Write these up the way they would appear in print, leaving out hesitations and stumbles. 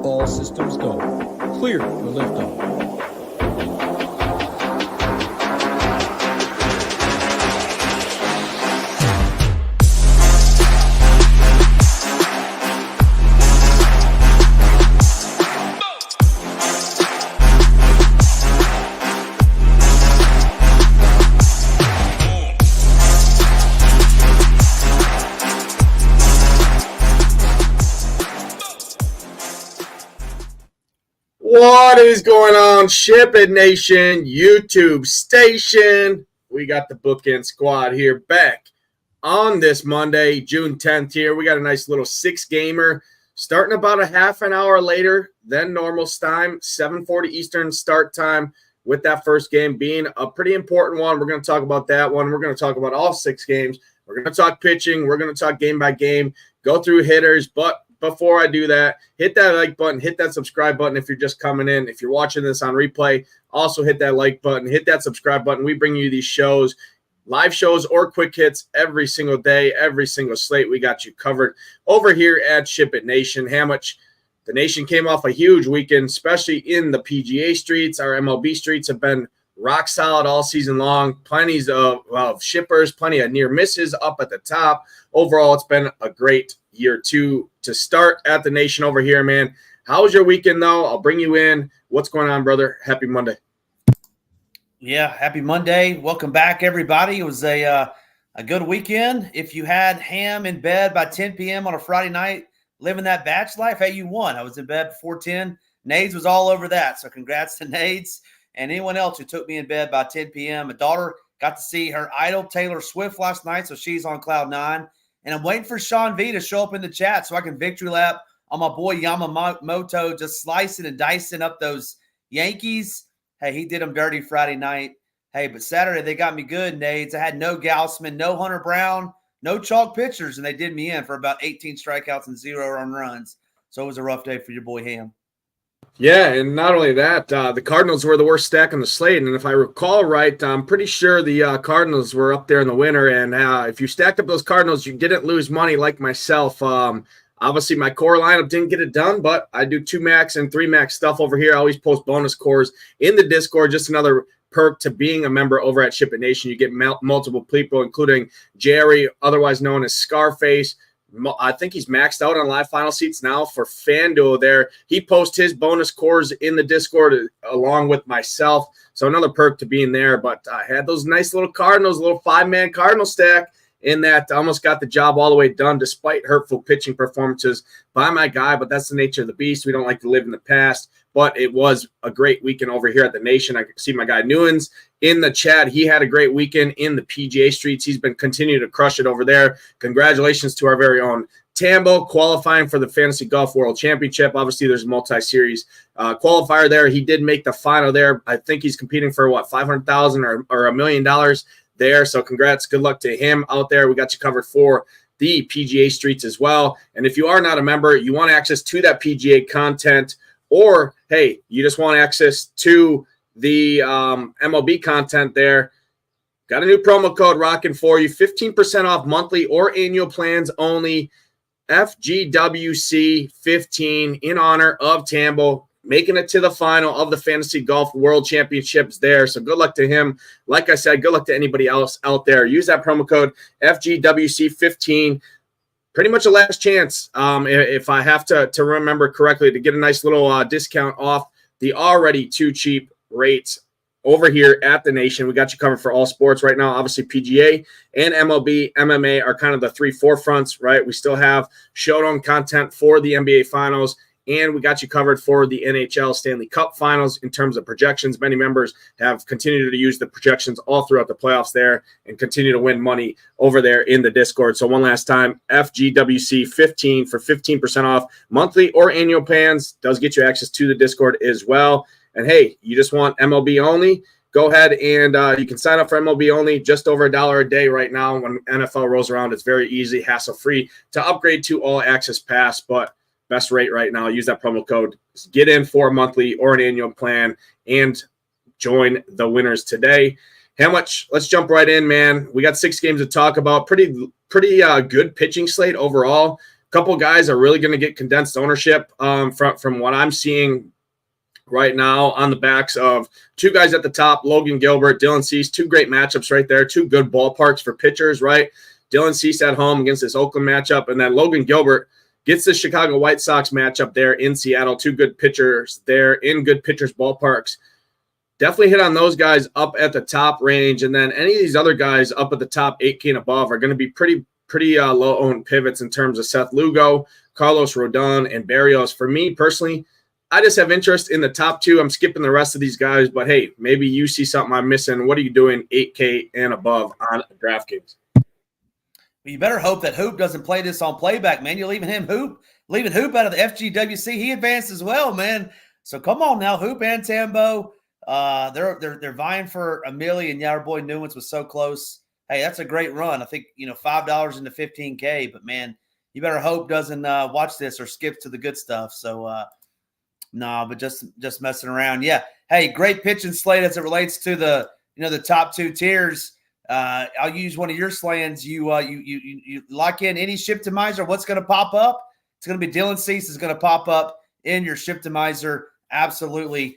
All systems go. Clear for liftoff. What is going on, SHIPIT Nation, YouTube station? We got the bookend squad here back on this Monday, June 10th here. We got a nice little six-gamer starting about a half an hour later than normal time, 7:40 Eastern start time, with that first game being a pretty important one. We're going to talk about that one. We're going to talk about all six games. We're going to talk pitching. We're going to talk game by game, go through hitters, but before I do that, hit that like button, hit that subscribe button if you're just coming in. If you're watching this on replay, also hit that like button, hit that subscribe button. We bring you these shows, live shows or quick hits every single day, every single slate. We got you covered over here at SHIPIT Nation. How much the nation came off a huge weekend, especially in the PGA streets. Our MLB streets have been rock solid all season long. Plenty of shippers, plenty of near misses up at the top. Overall, it's been a great year to start at the nation over here, man. How was your weekend, though? I'll bring you in. What's going on, brother? Happy Monday. Yeah, happy Monday. Welcome back, everybody. It was a good weekend. If you had ham in bed by 10 p.m. on a Friday night, living that batch life, hey, you won. I was in bed before 10. Nades was all over that, so congrats to Nades and anyone else who took me in bed by 10 p.m. My daughter got to see her idol, Taylor Swift, last night, so she's on cloud nine. And I'm waiting for Sean V to show up in the chat so I can victory lap on my boy Yamamoto, just slicing and dicing up those Yankees. Hey, he did them dirty Friday night. Hey, but Saturday they got me good, Nades. I had no Gausman, no Hunter Brown, no chalk pitchers, and they did me in for about 18 strikeouts and 0 run runs. So it was a rough day for your boy Ham. Yeah, and not only that, the Cardinals were the worst stack on the slate. And if I recall right, I'm pretty sure the Cardinals were up there in the winner. And if you stacked up those Cardinals, you didn't lose money like myself. Obviously, my core lineup didn't get it done, but I do 2 max and 3 max stuff over here. I always post bonus cores in the Discord. Just another perk to being a member over at SHIPIT Nation. You get multiple people, including Jerry, otherwise known as Scarface. I think he's maxed out on live final seats now for FanDuel there. He posts his bonus cores in the Discord along with myself. So another perk to being there. But I had those nice little Cardinals, little 5-man Cardinal stack in that almost got the job all the way done despite hurtful pitching performances by my guy. But that's the nature of the beast. We don't like to live in the past. But it was a great weekend over here at the Nation. I see my guy Newens in the chat. He had a great weekend in the PGA streets. He's been continuing to crush it over there. Congratulations to our very own Tambo qualifying for the Fantasy Golf World Championship. Obviously, there's a multi-series qualifier there. He did make the final there. I think he's competing for, $500,000 or $1 million there. So congrats. Good luck to him out there. We got you covered for the PGA streets as well. And if you are not a member, you want access to that PGA content, or, hey, you just want access to the MLB content there, got a new promo code rocking for you. 15% off monthly or annual plans only. FGWC15 in honor of Tambo, making it to the final of the Fantasy Golf World Championships there. So good luck to him. Like I said, good luck to anybody else out there. Use that promo code FGWC15. Pretty much a last chance, if I have to remember correctly, to get a nice little discount off the already too cheap rates over here at the Nation. We got you covered for all sports right now. Obviously, PGA and MLB, MMA are kind of the 3 forefronts, right? We still have showdown content for the NBA Finals, and we got you covered for the NHL Stanley Cup Finals in terms of projections. Many members have continued to use the projections all throughout the playoffs there and continue to win money over there in the Discord. So one last time, FGWC15 for 15% off monthly or annual plans. Does get you access to the Discord as well. And, hey, you just want MLB only, go ahead and you can sign up for MLB only, just over $1 a day right now. When NFL rolls around, it's very easy, hassle-free to upgrade to All Access Pass, but best rate right now. Use that promo code. Get in for a monthly or an annual plan and join the winners today. How much? Let's jump right in, man. We got 6 games to talk about. Pretty good pitching slate overall. couple guys are really going to get condensed ownership from what I'm seeing right now on the backs of two guys at the top, Logan Gilbert, Dylan Cease, two great matchups right there, two good ballparks for pitchers, right? Dylan Cease at home against this Oakland matchup, and then Logan Gilbert gets the Chicago White Sox matchup there in Seattle, two good pitchers there in good pitchers ballparks. Definitely hit on those guys up at the top range, and then any of these other guys up at the top 8K and above are going to be pretty low-owned pivots in terms of Seth Lugo, Carlos Rodon, and Barrios. For me personally, I just have interest in the top two. I'm skipping the rest of these guys, but hey, maybe you see something I'm missing. What are you doing 8K and above on DraftKings? Well, you better hope that Hoop doesn't play this on playback, man. You're leaving Hoop out of the FGWC. He advanced as well, man. So come on now, Hoop and Tambo. They're vying for $1 million. Yeah, our boy Newens was so close. Hey, that's a great run. I think, $5 into 15K, but man, you better hope doesn't watch this or skips to the good stuff. So, no, but just messing around. Yeah. Hey, great pitching slate as it relates to the top two tiers. I'll use one of your slants. You lock in any Shiptimizer. What's going to pop up? It's going to be Dylan Cease is going to pop up in your Shiptimizer. Absolutely.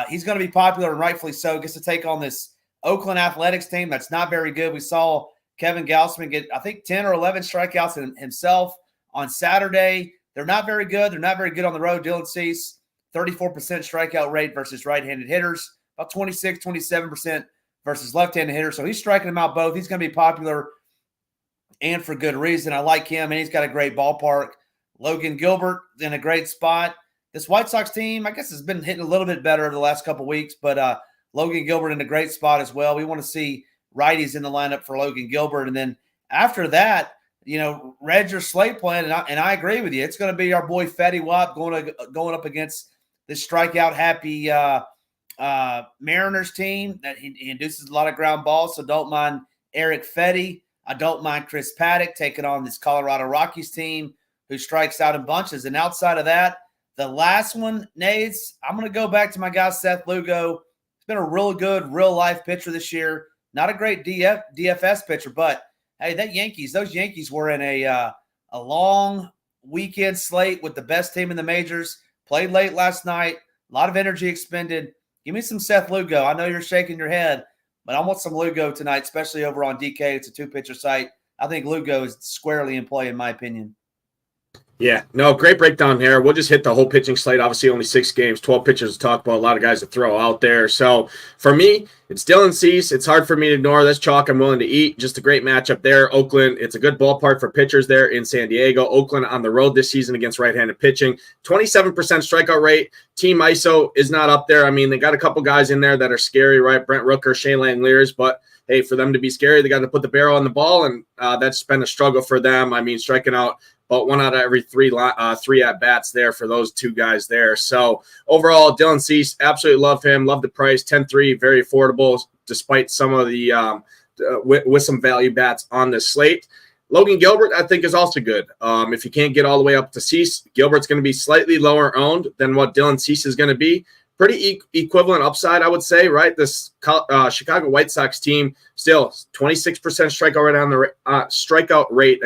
He's going to be popular and rightfully so. Gets to take on this Oakland Athletics team that's not very good. We saw Kevin Gausman get, I think, 10 or 11 strikeouts himself on Saturday. They're not very good. They're not very good on the road. Dylan Cease, 34% strikeout rate versus right-handed hitters, about 26, 27% versus left-handed hitters. So he's striking them out both. He's going to be popular and for good reason. I like him, and he's got a great ballpark. Logan Gilbert in a great spot. This White Sox team, I guess, has been hitting a little bit better over the last couple of weeks, but Logan Gilbert in a great spot as well. We want to see righties in the lineup for Logan Gilbert. And then after that, read your slate plan, and I agree with you. It's going to be our boy Fetty Wap going up against this strikeout-happy Mariners team that he induces a lot of ground balls, so don't mind Eric Fetty. I don't mind Chris Paddock taking on this Colorado Rockies team who strikes out in bunches. And outside of that, the last one, Nades, I'm going to go back to my guy Seth Lugo. He's been a real good real-life pitcher this year. Not a great DFS pitcher, but hey, those Yankees were in a long weekend slate with the best team in the majors. Played late last night. A lot of energy expended. Give me some Seth Lugo. I know you're shaking your head, but I want some Lugo tonight, especially over on DK. It's a two-pitcher site. I think Lugo is squarely in play, in my opinion. Yeah, no, great breakdown here. We'll just hit the whole pitching slate. Obviously, only 6 games, 12 pitchers to talk about, a lot of guys to throw out there. So for me, it's Dylan Cease. It's hard for me to ignore. That's chalk I'm willing to eat. Just a great matchup there. Oakland, it's a good ballpark for pitchers there in San Diego. Oakland on the road this season against right-handed pitching. 27% strikeout rate. Team ISO is not up there. I mean, they got a couple guys in there that are scary, right? Brent Rooker, Shane Langeliers, but hey, for them to be scary, they got to put the barrel on the ball, and that's been a struggle for them. I mean, striking out about 1 out of every 3 at-bats there for those two guys there. So overall, Dylan Cease, absolutely love him. Love the price, 10-3, very affordable, despite some of the with some value bats on this slate. Logan Gilbert, I think, is also good. If you can't get all the way up to Cease, Gilbert's going to be slightly lower owned than what Dylan Cease is going to be. Pretty equivalent upside, I would say, right? This Chicago White Sox team still 26% strikeout rate,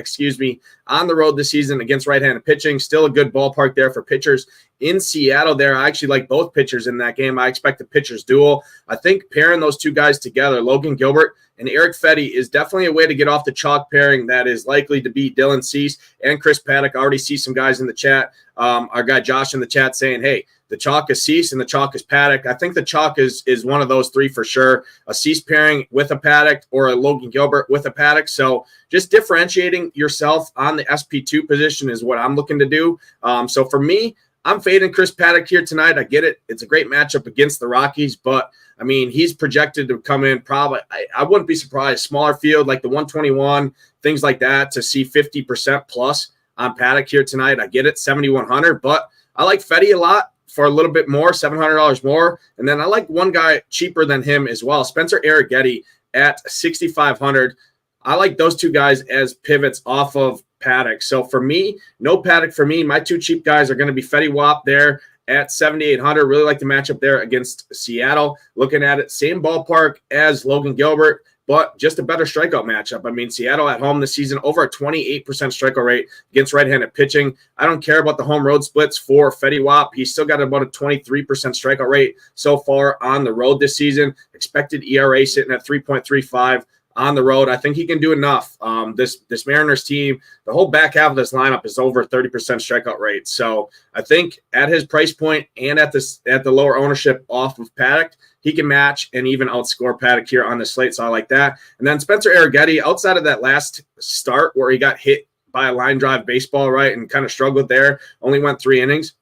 on the road this season against right-handed pitching. Still a good ballpark there for pitchers in Seattle. There, I actually like both pitchers in that game. I expect a pitchers duel. I think pairing those two guys together, Logan Gilbert and Eric Fetty, is definitely a way to get off the chalk pairing that is likely to beat Dylan Cease and Chris Paddock. I already see some guys in the chat. Our guy Josh in the chat saying, hey, the chalk is Cease and the chalk is Paddock. I think the chalk is one of those 3 for sure. A Cease pairing with a Paddock or a Logan Gilbert with a Paddock. So just differentiating yourself on the SP2 position is what I'm looking to do. So for me, I'm fading Chris Paddock here tonight. I get it. It's a great matchup against the Rockies, but I mean, he's projected to come in probably, I wouldn't be surprised, smaller field like the 121, things like that, to see 50% plus on Paddock here tonight. I get it, 7,100, but I like Fetty a lot for a little bit more, $700 more. And then I like one guy cheaper than him as well, Spencer Arrighetti at 6,500. I like those two guys as pivots off of Paddock. So for me, no Paddock for me. My 2 cheap guys are going to be Fetty Wap there at 7,800. Really like the matchup there against Seattle. Looking at it, same ballpark as Logan Gilbert. but just a better strikeout matchup. I mean, Seattle at home this season, over a 28% strikeout rate against right-handed pitching. I don't care about the home road splits for Fetty Wap. He's still got about a 23% strikeout rate so far on the road this season. Expected ERA sitting at 3.35 on the road. I think he can do enough. This Mariners team, the whole back half of this lineup is over 30% strikeout rate. So I think at his price point and at the lower ownership off of Paddock, he can match and even outscore Paddock here on the slate. So I like that. And then Spencer Arrighetti, outside of that last start where he got hit by a line drive baseball, right, and kind of struggled there, only went 3 innings.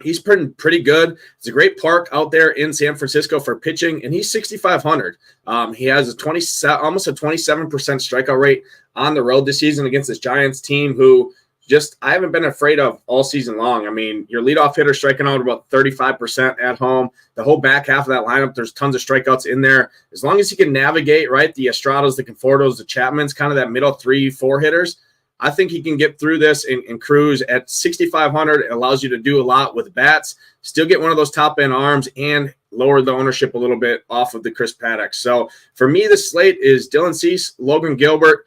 He's pretty good. It's a great park out there in San Francisco for pitching, and he's 6,500. He has almost a 27% strikeout rate on the road this season against this Giants team who I haven't been afraid of all season long. I mean, your leadoff hitter striking out about 35% at home. The whole back half of that lineup, there's tons of strikeouts in there. As long as he can navigate, right, the Estradas, the Confortos, the Chapmans, kind of that middle 3-4 hitters, I think he can get through this and cruise at 6,500. It allows you to do a lot with bats, still get one of those top end arms and lower the ownership a little bit off of the Chris Paddock. So for me, the slate is Dylan Cease, Logan Gilbert,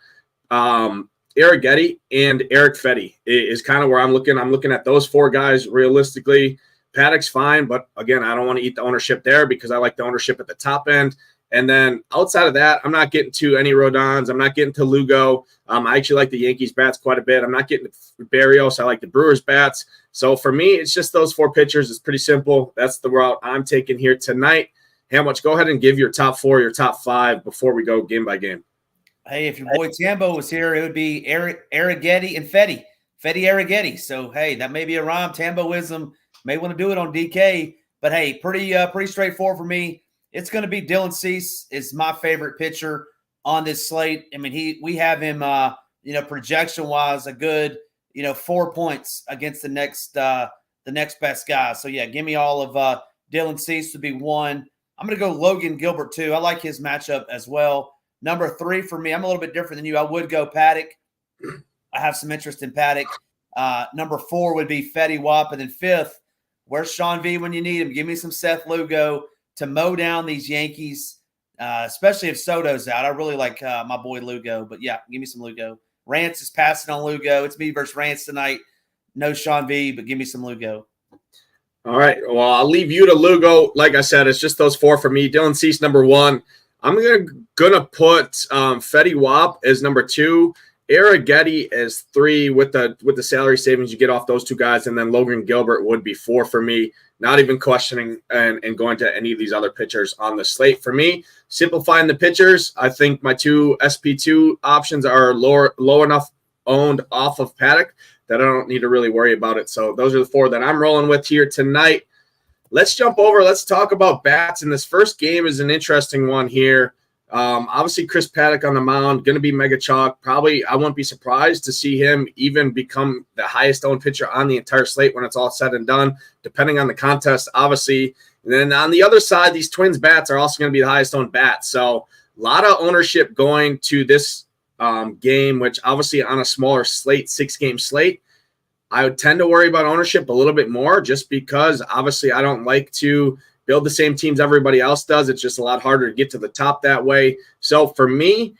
Arrighetti, and Eric Fetty is kind of where I'm looking. I'm looking at those 4 guys realistically. Paddock's fine, but again, I don't want to eat the ownership there because I like the ownership at the top end. And then outside of that, I'm not getting to any Rodons. I'm not getting to Lugo. I actually like the Yankees bats quite a bit. I'm not getting to Barrios. I like the Brewers bats. So for me, it's just those 4 pitchers. It's pretty simple. That's the route I'm taking here tonight. Hamwich, go ahead and give your top 4, your top 5 before we go game by game. Hey, if your boy Tambo was here, it would be Arrighetti and Fetty Arrighetti. So, hey, that may be a rhyme. Tamboism, may want to do it on DK. But, hey, pretty straightforward for me. It's going to be Dylan Cease is my favorite pitcher on this slate. I mean, we have him, projection-wise, a good, 4 points against the next best guy. So, yeah, give me all of Dylan Cease to be 1. I'm going to go Logan Gilbert, too. I like his matchup as well. Number 3 for me, I'm a little bit different than you. I would go Paddock. I have some interest in Paddock. Number 4 would be Fetty Wap. And then 5th, where's Sean V when you need him? Give me some Seth Lugo to mow down these Yankees, especially if Soto's out. I really like my boy Lugo. But, yeah, give me some Lugo. Rance is passing on Lugo. It's me versus Rance tonight. No Sean V, but give me some Lugo. All right. Well, I'll leave you to Lugo. Like I said, it's just those 4 for me. Dylan Cease, number 1. I'm gonna put Fetty Wap as number 2, Arrighetti as 3 with the salary savings you get off those 2 guys, and then Logan Gilbert would be 4 for me. Not even questioning and going to any of these other pitchers on the slate. For me, simplifying the pitchers, I think my 2 SP2 options are low enough owned off of Paddock that I don't need to really worry about it. So those are the 4 that I'm rolling with here tonight. Let's jump over. Let's talk about bats. And this first game is an interesting one here. Obviously, Chris Paddock on the mound, going to be mega chalk. Probably, I won't be surprised to see him even become the highest owned pitcher on the entire slate when it's all said and done, depending on the contest, obviously. And then on the other side, these Twins bats are also going to be the highest owned bats. So a lot of ownership going to this game, which obviously on a smaller slate, 6-game slate, I would tend to worry about ownership a little bit more just because obviously I don't like to build the same teams everybody else does. It's just a lot harder to get to the top that way. So for me,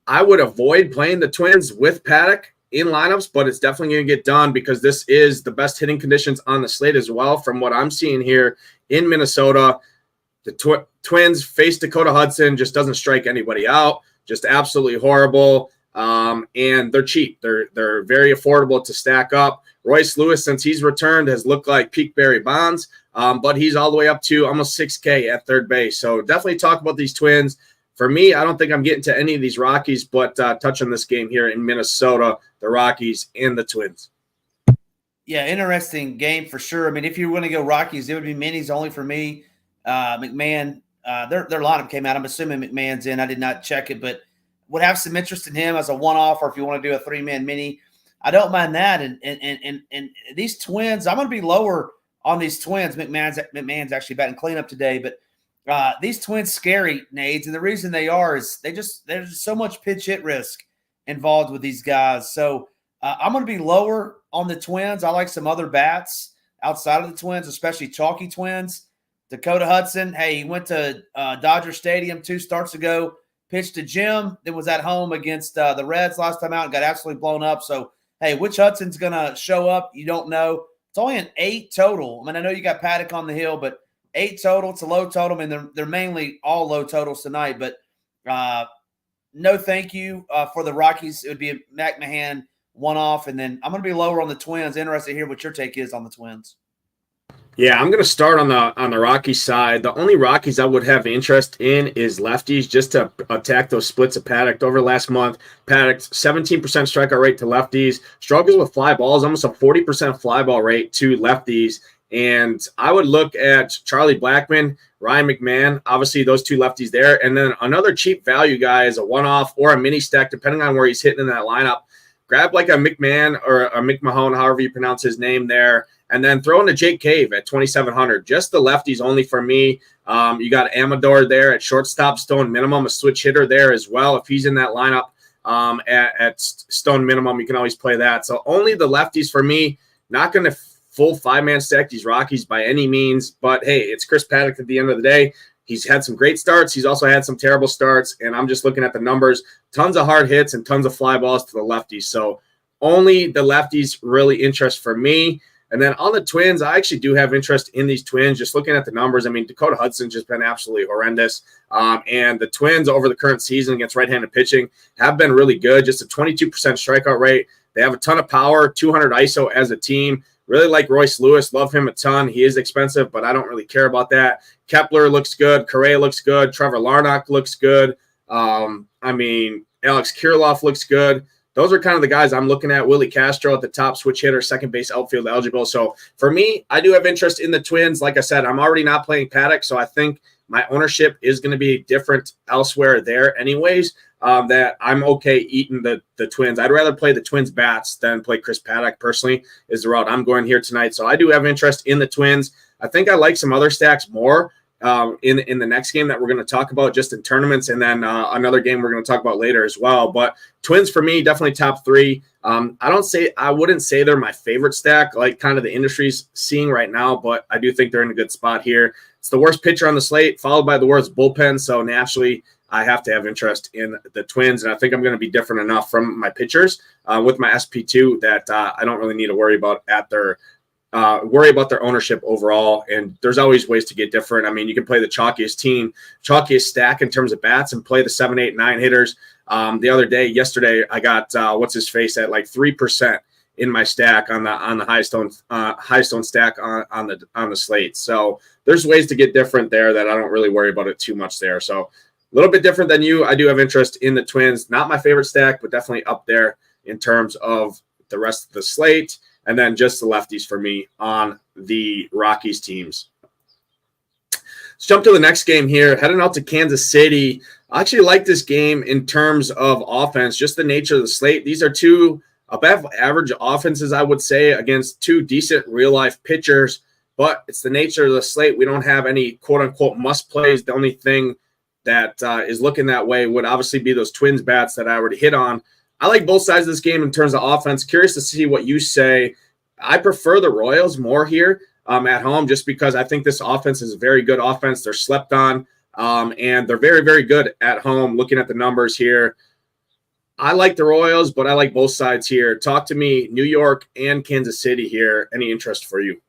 I would avoid playing the Twins with Paddock in lineups, but it's definitely going to get done because this is the best hitting conditions on the slate as well. From what I'm seeing here in Minnesota, the Twins face Dakota Hudson, just doesn't strike anybody out, just absolutely horrible. And they're cheap. They're very affordable to stack up. Royce Lewis, since he's returned, has looked like peak Barry Bonds, but he's all the way up to almost 6K at third base. So definitely talk about these Twins. For me, I don't think I'm getting to any of these Rockies, but touch on this game here in Minnesota, the Rockies and the Twins. Yeah, interesting game for sure. I mean, if you want to go Rockies, it would be minis only for me. McMahon, their lineup came out. I'm assuming McMahon's in. I did not check it, but would have some interest in him as a one-off, or if you want to do a 3-man mini, I don't mind that. And these Twins, I'm going to be lower on these Twins. McMahon's actually batting cleanup today, but these Twins scary, Nades, and the reason they are is there's so much pitch hit risk involved with these guys. So I'm going to be lower on the Twins. I like some other bats outside of the Twins, especially chalky Twins. Dakota Hudson, hey, he went to Dodger Stadium 2 starts ago, pitched to Jim, then was at home against the Reds last time out and got absolutely blown up. So, hey, which Hudson's going to show up? You don't know. It's only an 8 total. I mean, I know you got Paddock on the hill, but 8 total. It's a low total. I mean, they're mainly all low totals tonight, but no thank you for the Rockies. It would be a McMahon one-off, and then I'm going to be lower on the Twins. Interested to hear what your take is on the Twins. Yeah, I'm going to start on the Rockies side. The only Rockies I would have interest in is lefties, just to attack those splits of Paddock. Over last month, Paddock's 17% strikeout rate to lefties, struggles with fly balls, almost a 40% fly ball rate to lefties. And I would look at Charlie Blackmon, Ryan McMahon, obviously those 2 lefties there. And then another cheap value guy is a one-off or a mini stack, depending on where he's hitting in that lineup. Grab like a McMahon or a McMahon, however you pronounce his name there, and then throw in a Jake Cave at 2,700. Just the lefties only for me. You got Amador there at shortstop, stone minimum, a switch hitter there as well. If he's in that lineup at stone minimum, you can always play that. So only the lefties for me. Not going to full 5-man stack these Rockies by any means. But, hey, it's Chris Paddock at the end of the day. He's had some great starts. He's also had some terrible starts, and I'm just looking at the numbers. Tons of hard hits and tons of fly balls to the lefties. So only the lefties really interest for me. And then on the Twins, I actually do have interest in these Twins. Just looking at the numbers, I mean, Dakota Hudson's just been absolutely horrendous. And the Twins over the current season against right-handed pitching have been really good. Just a 22% strikeout rate. They have a ton of power, 200 ISO as a team. Really like Royce Lewis. Love him a ton. He is expensive, but I don't really care about that. Kepler looks good. Correa looks good. Trevor Larnach looks good. Alex Kirilloff looks good. Those are kind of the guys I'm looking at. Willie Castro at the top, switch hitter, second base, outfield eligible. So for me, I do have interest in the Twins. Like I said, I'm already not playing Paddock, so I think my ownership is going to be different elsewhere there anyways, that I'm okay eating the Twins. I'd rather play the Twins bats than play Chris Paddock personally is the route I'm going here tonight. So I do have interest in the Twins. I think I like some other stacks more in the next game that we're going to talk about just in tournaments, and then another game we're going to talk about later as well. But Twins for me, definitely top 3. I wouldn't say they're my favorite stack like kind of the industry's seeing right now, but I do think they're in a good spot here. It's the worst pitcher on the slate, followed by the worst bullpen, so naturally I have to have interest in the Twins, and I think I'm going to be different enough from my pitchers with my SP2 that I don't really need to worry about their ownership overall. And there's always ways to get different. I mean, you can play the chalkiest stack in terms of bats and play the 7, 8, 9 hitters. Yesterday, I got what's his face at like 3% in my stack on the high stone stack on the slate. So there's ways to get different there that I don't really worry about it too much there. So a little bit different than you. I do have interest in the Twins. Not my favorite stack, but definitely up there in terms of the rest of the slate. And then just the lefties for me on the Rockies teams. Let's jump to the next game here. Heading out to Kansas City. I actually like this game in terms of offense, just the nature of the slate. These are 2 above average offenses, I would say, against 2 decent real-life pitchers. But it's the nature of the slate. We don't have any quote-unquote must-plays. The only thing that is looking that way would obviously be those Twins bats that I already hit on. I like both sides of this game in terms of offense. Curious to see what you say. I prefer the Royals more here at home just because I think this offense is a very good offense. They're slept on, and they're very, very good at home. Looking at the numbers here, I like the Royals, but I like both sides here. Talk to me, New York and Kansas City here. Any interest for you?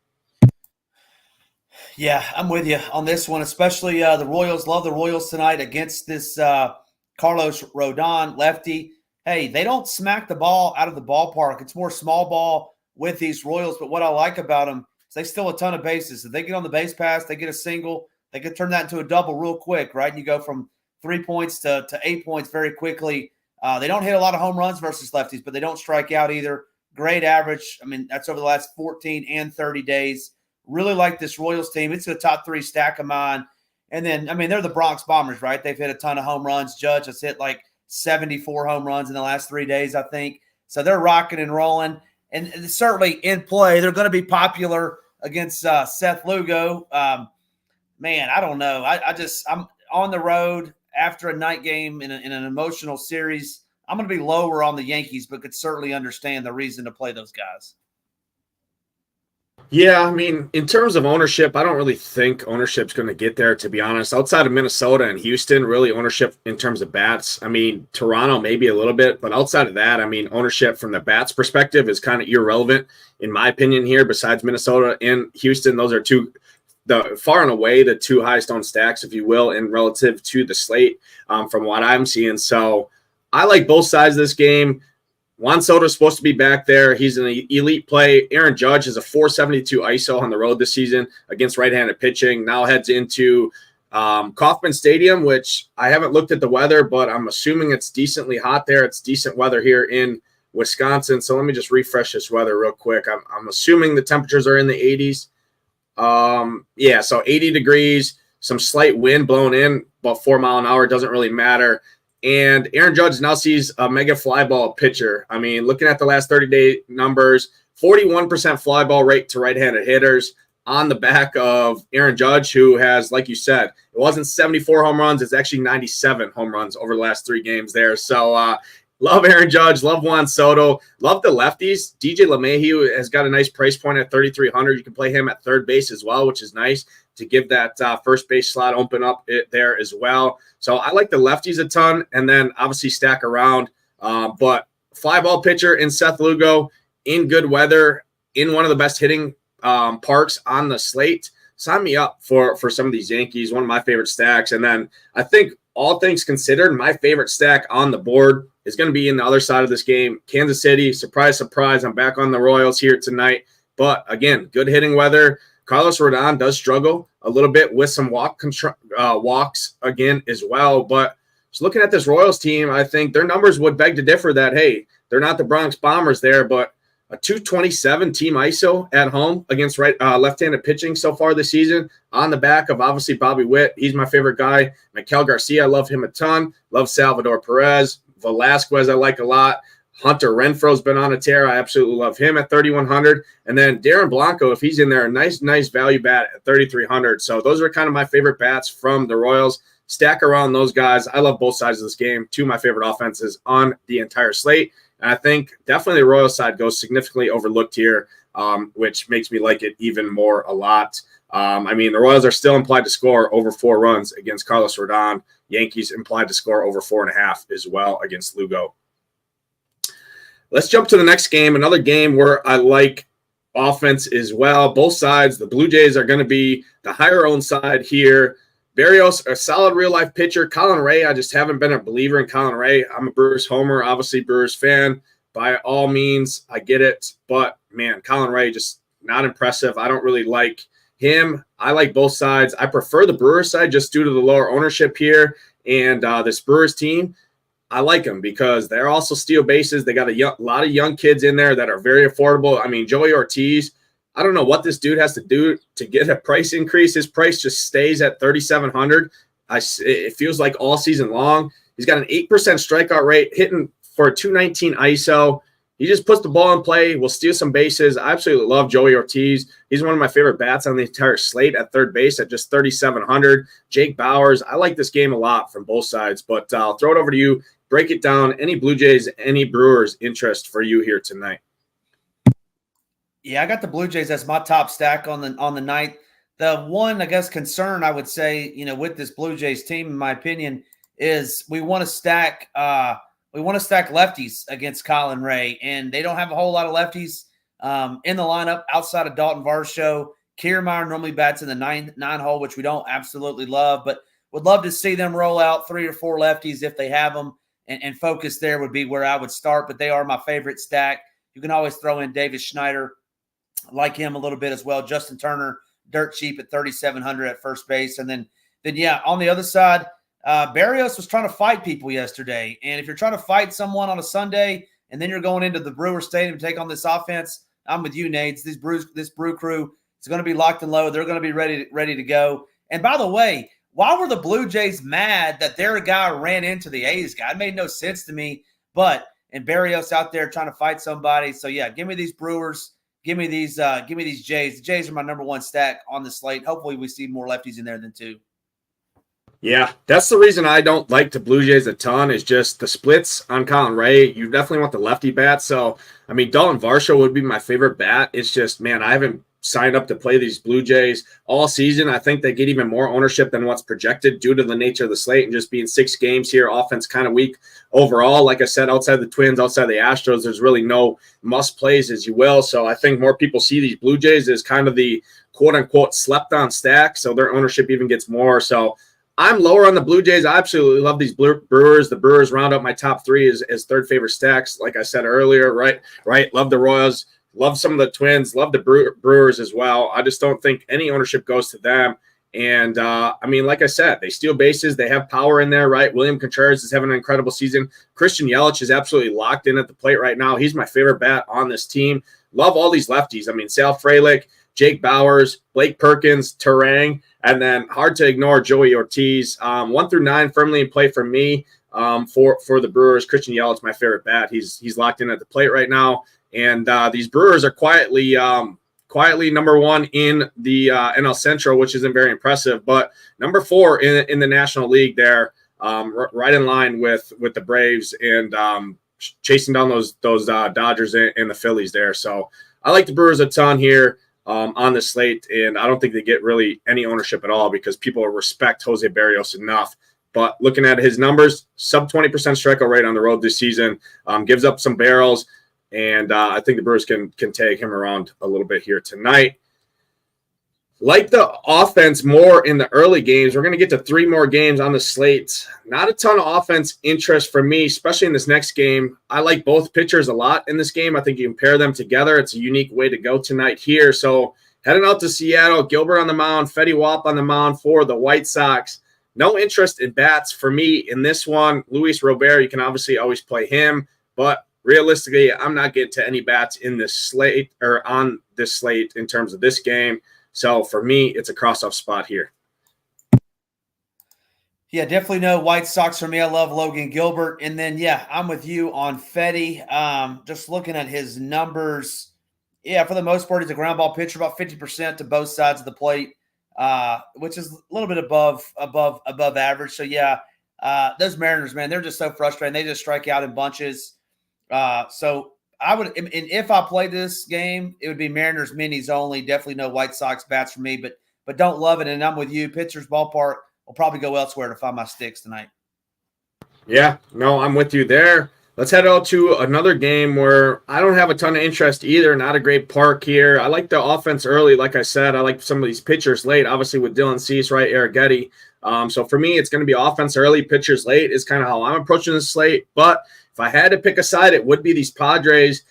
Yeah, I'm with you on this one, especially the Royals. Love the Royals tonight against this Carlos Rodon lefty. Hey, they don't smack the ball out of the ballpark. It's more small ball with these Royals. But what I like about them is they steal a ton of bases. If they get on the base pass, they get a single, they can turn that into a double real quick, right? And you go from 3 points to 8 points very quickly. They don't hit a lot of home runs versus lefties, but they don't strike out either. Great average. I mean, that's over the last 14 and 30 days. Really like this Royals team. It's a top 3 stack of mine. And then, I mean, they're the Bronx Bombers, right? They've hit a ton of home runs. Judge has hit like 74 home runs in the last 3 days, I think. So they're rocking and rolling. And certainly in play, they're going to be popular against Seth Lugo. Man, I don't know. I'm on the road after a night game in an emotional series. I'm going to be lower on the Yankees, but could certainly understand the reason to play those guys. Yeah, I mean, in terms of ownership, I don't really think ownership's going to get there, to be honest. Outside of Minnesota and Houston, really ownership in terms of bats. I mean, Toronto maybe a little bit, but outside of that, I mean, ownership from the bats perspective is kind of irrelevant, in my opinion here, besides Minnesota and Houston. Those are far and away the two highest owned stacks, if you will, in relative to the slate from what I'm seeing. So I like both sides of this game. Juan Soto is supposed to be back there. He's an elite play. Aaron Judge is a 472 ISO on the road this season against right-handed pitching. Now heads into Kauffman Stadium, which I haven't looked at the weather, but I'm assuming it's decently hot there. It's decent weather here in Wisconsin. So let me just refresh this weather real quick. I'm assuming the temperatures are in the 80s. Yeah, so 80 degrees, some slight wind blowing in, about 4 mile an hour. Doesn't really matter. And Aaron Judge now sees a mega fly ball pitcher. I mean, looking at the last 30-day numbers, 41% fly ball rate to right-handed hitters on the back of Aaron Judge, who has, like you said, it wasn't 74 home runs. It's actually 97 home runs over the last 3 games there. So love Aaron Judge, love Juan Soto, love the lefties. DJ LeMahieu has got a nice price point at 3,300. You can play him at third base as well, which is nice to give that first base slot open up there as well. So I like the lefties a ton, and then obviously stack around. But fly ball pitcher in Seth Lugo in good weather in one of the best hitting parks on the slate. Sign me up for some of these Yankees, one of my favorite stacks. And then I think all things considered, my favorite stack on the board is going to be in the other side of this game. Kansas City, surprise, surprise. I'm back on the Royals here tonight. But again, good hitting weather. Carlos Rodon does struggle a little bit with some walks again as well. But just looking at this Royals team, I think their numbers would beg to differ that, hey, they're not the Bronx Bombers there, but a 227 team ISO at home against left-handed pitching so far this season on the back of obviously Bobby Witt. He's my favorite guy. Miguel Garcia, I love him a ton. Love Salvador Perez. Velasquez, I like a lot. Hunter Renfro's been on a tear. I absolutely love him at 3,100. And then Darren Blanco, if he's in there, a nice value bat at 3,300. So those are kind of my favorite bats from the Royals. Stack around those guys. I love both sides of this game. 2 of my favorite offenses on the entire slate. And I think definitely the Royals side goes significantly overlooked here, which makes me like it even more a lot. I mean, the Royals are still implied to score over 4 runs against Carlos Rodon. Yankees implied to score over 4.5 as well against Lugo. Let's jump to the next game, another game where I like offense as well. Both sides, the Blue Jays are going to be the higher owned side here. Berrios, a solid real-life pitcher. Colin Ray, I just haven't been a believer in Colin Ray. I'm a Brewers homer, obviously Brewers fan. By all means, I get it. But, man, Colin Ray just not impressive. I don't really like him. I like both sides. I prefer the Brewers side just due to the lower ownership here. And this Brewers team, I like them because they're also steal bases. They got a lot of young kids in there that are very affordable. I mean, Joey Ortiz, I don't know what this dude has to do to get a price increase. His price just stays at 3,700. It feels like all season long. He's got an 8% strikeout rate, hitting for a 219 ISO. He just puts the ball in play, will steal some bases. I absolutely love Joey Ortiz. He's one of my favorite bats on the entire slate at third base at just 3,700. Jake Bowers, I like this game a lot from both sides, but I'll throw it over to you. Break it down. Any Blue Jays, any Brewers interest for you here tonight? Yeah, I got the Blue Jays as my top stack on the night. The one, I guess, concern I would say, with this Blue Jays team, in my opinion, is we want to stack lefties against Colin Ray, and they don't have a whole lot of lefties in the lineup outside of Dalton Varsho. Kiermaier normally bats in the nine hole, which we don't absolutely love, but would love to see them roll out 3 or 4 lefties if they have them. And focus there would be where I would start, but they are my favorite stack. You can always throw in Davis Schneider, like him a little bit as well. Justin Turner, dirt cheap at 3,700 at first base. And then yeah, on the other side, Berrios was trying to fight people yesterday. And if you're trying to fight someone on a Sunday and then you're going into the Brewer Stadium to take on this offense, I'm with you, Nades. This Brew crew is going to be locked and low. They're going to be ready to go. And by the way, why were the Blue Jays mad that their guy ran into the A's guy? It made no sense to me. And Berrios out there trying to fight somebody. So yeah, give me these Brewers. Give me these Jays. The Jays are my number 1 stack on the slate. Hopefully we see more lefties in there than 2. Yeah, that's the reason I don't like the Blue Jays a ton is just the splits on Colin Ray. You definitely want the lefty bat. So, I mean, Dalton Varsho would be my favorite bat. It's just, man, I haven't signed up to play these Blue Jays all season. I think they get even more ownership than what's projected due to the nature of the slate and just being 6 games here. Offense kind of weak overall. Like I said, outside the Twins, outside the Astros, there's really no must plays, as you will. So I think more people see these Blue Jays as kind of the quote unquote slept on stack. So their ownership even gets more. So I'm lower on the Blue Jays. I absolutely love these Brewers. The Brewers round up my top 3 as third favorite stacks. Like I said earlier, right. Love the Royals. Love some of the Twins. Love the Brewers as well. I just don't think any ownership goes to them. And, like I said, they steal bases. They have power in there, right? William Contreras is having an incredible season. Christian Yelich is absolutely locked in at the plate right now. He's my favorite bat on this team. Love all these lefties. Sal Frelick, Jake Bauers, Blake Perkins, Turang, and then hard to ignore Joey Ortiz. 1 through 9 firmly in play for me for the Brewers. Christian Yelich, my favorite bat. He's locked in at the plate right now. And these Brewers are quietly number 1 in the NL Central, which isn't very impressive, but number 4 in the National League there, right in line with the Braves and chasing down those Dodgers and the Phillies there. So I like the Brewers a ton here on the slate, and I don't think they get really any ownership at all because people respect Jose Barrios enough. But looking at his numbers, sub 20% strikeout rate on the road this season, gives up some barrels. And I think the Brewers can take him around a little bit here tonight. Like the offense more in the early games, we're going to get to 3 more games on the slate. Not a ton of offense interest for me, especially in this next game. I like both pitchers a lot in this game. I think you can pair them together. It's a unique way to go tonight here. So heading out to Seattle, Gilbert on the mound, Fetty Wap on the mound for the White Sox. No interest in bats for me in this one. Luis Robert, you can obviously always play him, but realistically, I'm not getting to any bats in this slate or on this slate in terms of this game. So for me, it's a cross-off spot here. Yeah, definitely no White Sox for me. I love Logan Gilbert. And then, yeah, I'm with you on Fetty. Just looking at his numbers, yeah, for the most part, he's a ground ball pitcher, about 50% to both sides of the plate, which is a little bit above average. So, yeah, those Mariners, man, they're just so frustrating. They just strike out in bunches. So I would, and if I play this game, it would be Mariners minis only. Definitely no White Sox bats for me, but don't love it. And I'm with you. Pitcher's ballpark will probably go elsewhere to find my sticks tonight. Yeah, no, I'm with you there. Let's head out to another game where I don't have a ton of interest either. Not a great park here. I like the offense early. Like I said, I like some of these pitchers late, obviously with Dylan Cease, right? Eric Getty. So for me, it's going to be offense early, pitchers late is kind of how I'm approaching the slate. But if I had to pick a side, it would be these Padres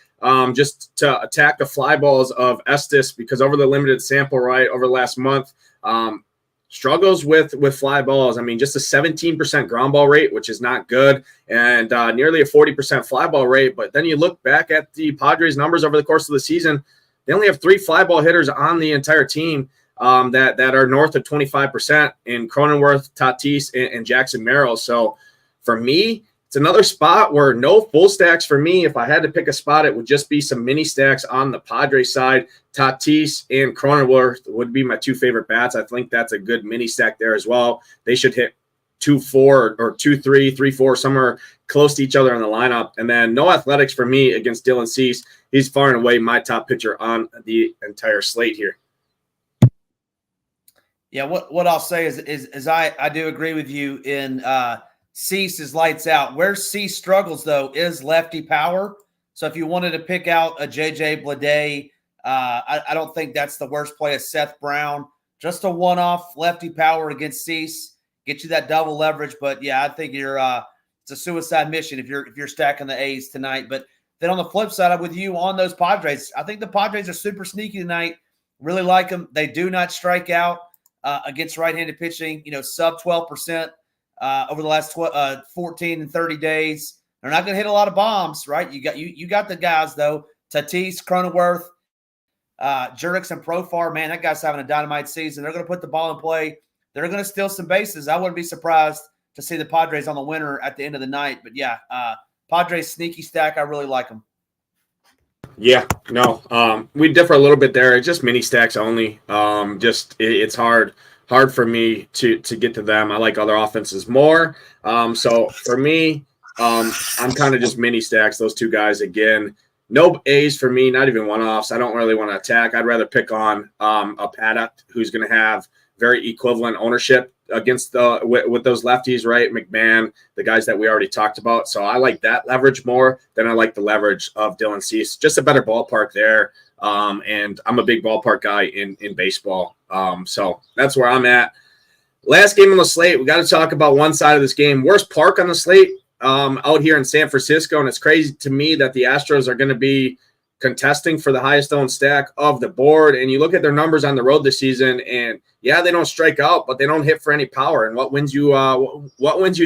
just to attack the fly balls of Estes because over the limited sample, right, over the last month, struggles with fly balls. Just a 17% ground ball rate, which is not good, and nearly a 40% fly ball rate. But then you look back at the Padres numbers over the course of the season, they only have 3 fly ball hitters on the entire team that are north of 25% in Cronenworth, Tatis, and Jackson Merrill. So for me, it's another spot where no full stacks for me. If I had to pick a spot, it would just be some mini stacks on the Padres side. Tatis and Cronenworth would be my 2 favorite bats. I think that's a good mini stack there as well. They should hit 2-4 or 2-3, 3-4, somewhere close to each other in the lineup. And then no athletics for me against Dylan Cease. He's far and away my top pitcher on the entire slate here. Yeah, what I'll say is I do agree with you in Cease is lights out. Where Cease struggles, though, is lefty power. So if you wanted to pick out a J.J. Bleday, I don't think that's the worst play as Seth Brown. Just a one-off lefty power against Cease. Get you that double leverage. But, yeah, I think it's a suicide mission if you're stacking the A's tonight. But then on the flip side, I'm with you on those Padres. I think the Padres are super sneaky tonight. Really like them. They do not strike out against right-handed pitching, sub 12%. Over the last 14 and 30 days. They're not going to hit a lot of bombs, right? You got the guys, though. Tatis, Cronenworth, Jurix, and Profar. Man, that guy's having a dynamite season. They're going to put the ball in play. They're going to steal some bases. I wouldn't be surprised to see the Padres on the winner at the end of the night. But, yeah, Padres sneaky stack. I really like them. Yeah, no, we differ a little bit there. It's just mini stacks only. It's hard for me to get to them. I like other offenses more. So for me, I'm kind of just mini stacks, those 2 guys again. No A's for me, not even one-offs. I don't really want to attack. I'd rather pick on a Petta who's going to have very equivalent ownership against with those lefties, right? McMahon, the guys that we already talked about. So I like that leverage more than I like the leverage of Dylan Cease. Just a better ballpark there. And I'm a big ballpark guy in baseball. So that's where I'm at. Last game on the slate, we got to talk about one side of this game. Worst park on the slate out here in San Francisco. And it's crazy to me that the Astros are going to be contesting for the highest owned stack of the board. And you look at their numbers on the road this season, and yeah, they don't strike out, but they don't hit for any power. And what wins you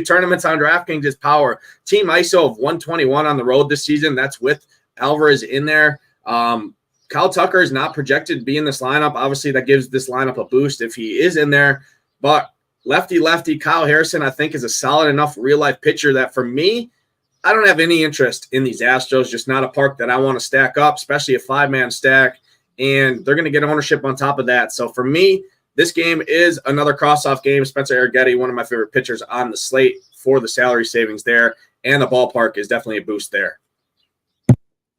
tournaments on DraftKings is power. Team ISO of 121 on the road this season. That's with Alvarez in there. Kyle Tucker is not projected to be in this lineup. Obviously, that gives this lineup a boost if he is in there. But lefty Kyle Harrison, I think, is a solid enough real-life pitcher that for me, I don't have any interest in these Astros, just not a park that I want to stack up, especially a 5-man stack, and they're going to get ownership on top of that. So for me, this game is another cross-off game. Spencer Arrighetti, one of my favorite pitchers on the slate for the salary savings there, and the ballpark is definitely a boost there.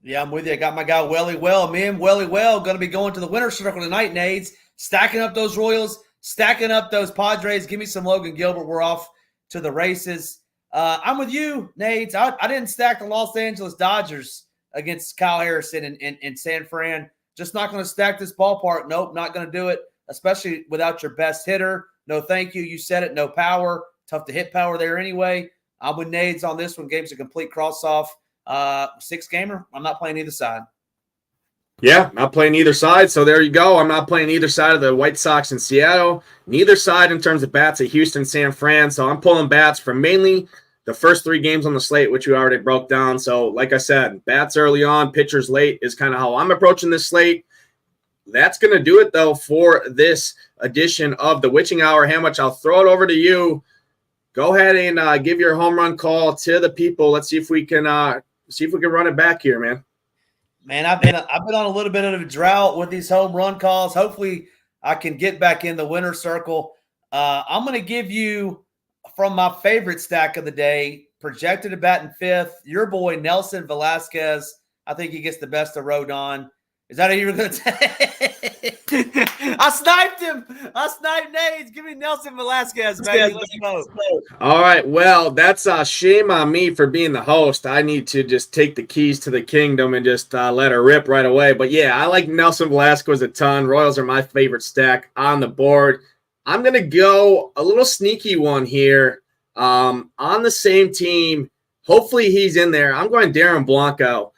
Yeah, I'm with you. I got my guy Welly Well. Me and Welly Well going to be going to the winner's circle tonight, Nades, stacking up those Royals, stacking up those Padres. Give me some Logan Gilbert. We're off to the races. I'm with you, Nades. I didn't stack the Los Angeles Dodgers against Kyle Harrison in San Fran. Just not going to stack this ballpark. Nope, not going to do it, especially without your best hitter. No thank you. You said it, no power. Tough to hit power there anyway. I'm with Nades on this one. Game's a complete cross-off. 6-gamer. I'm not playing either side. Yeah, not playing either side. So there you go. I'm not playing either side of the White Sox in Seattle. Neither side in terms of bats at Houston, San Fran. So I'm pulling bats for mainly the first 3 games on the slate, which we already broke down. So like I said, bats early on, pitchers late is kind of how I'm approaching this slate. That's going to do it, though, for this edition of the Witching Hour. How much? I'll throw it over to you. Go ahead and give your home run call to the people. Let's see if we can run it back here, man. Man, I've been on a little bit of a drought with these home run calls. Hopefully, I can get back in the winner's circle. I'm going to give you from my favorite stack of the day, projected to bat in 5th, your boy Nelson Velasquez. I think he gets the best of Rodon. Is that how you were going to say? I sniped him. I sniped Nades. Give me Nelson Velasquez, baby. Let's go. All right. Well, that's a shame on me for being the host. I need to just take the keys to the kingdom and just let her rip right away. But, yeah, I like Nelson Velasquez a ton. Royals are my favorite stack on the board. I'm going to go a little sneaky one here on the same team. Hopefully he's in there. I'm going Darren Blanco.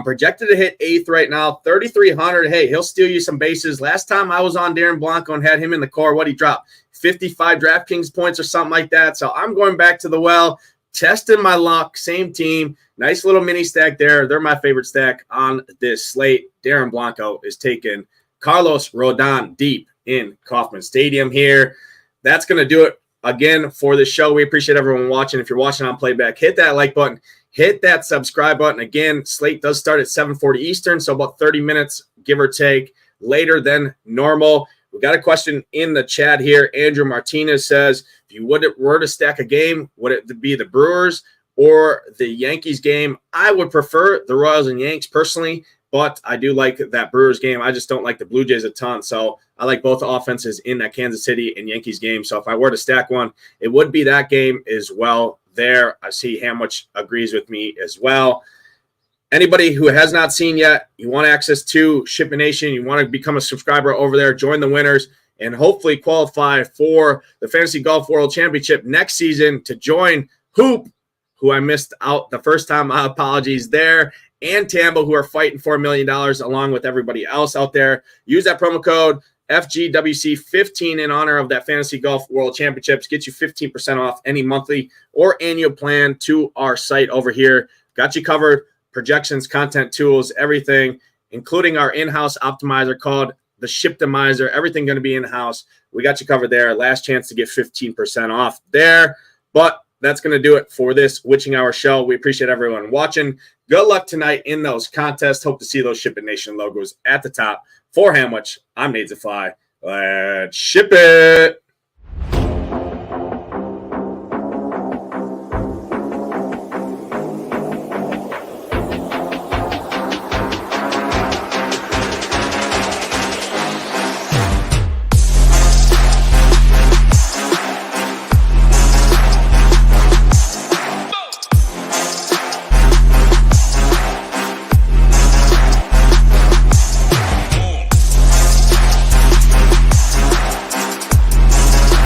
Projected to hit 8th right now, 3,300. Hey, he'll steal you some bases. Last time I was on Darren Blanco and had him in the core, what he dropped? 55 DraftKings points or something like that. So I'm going back to the well, testing my luck. Same team. Nice little mini stack there. They're my favorite stack on this slate. Darren Blanco is taking Carlos Rodon deep in Kauffman Stadium here. That's going to do it again for the show. We appreciate everyone watching. If you're watching on playback, hit that like button. Hit that subscribe button. Again, slate does start at 7:40 Eastern, so about 30 minutes, give or take, later than normal. We got a question in the chat here. Andrew Martinez says, if you were to stack a game, would it be the Brewers or the Yankees game? I would prefer the Royals and Yanks personally, but I do like that Brewers game. I just don't like the Blue Jays a ton, so I like both offenses in that Kansas City and Yankees game. So if I were to stack one, it would be that game as well. There, I see how much agrees with me as well. Anybody who has not seen yet, you want access to SHIPIT Nation, you want to become a subscriber over there, join the winners, and hopefully qualify for the Fantasy Golf World Championship next season to join Hoop, who I missed out the first time. My apologies there, and Tambo, who are fighting for $1 million along with everybody else out there. Use that promo code FGWC15 in honor of that Fantasy Golf World Championships. Get you 15% off any monthly or annual plan to our site over here. Got you covered. Projections, content tools, everything, including our in-house optimizer called the Shiptimizer. Everything going to be in-house. We got you covered there. Last chance to get 15% off there. But that's going to do it for this Witching Hour show. We appreciate everyone watching. Good luck tonight in those contests. Hope to see those SHIPIT Nation logos at the top. For Hamwich, I'm Nadesify. Let's ship it.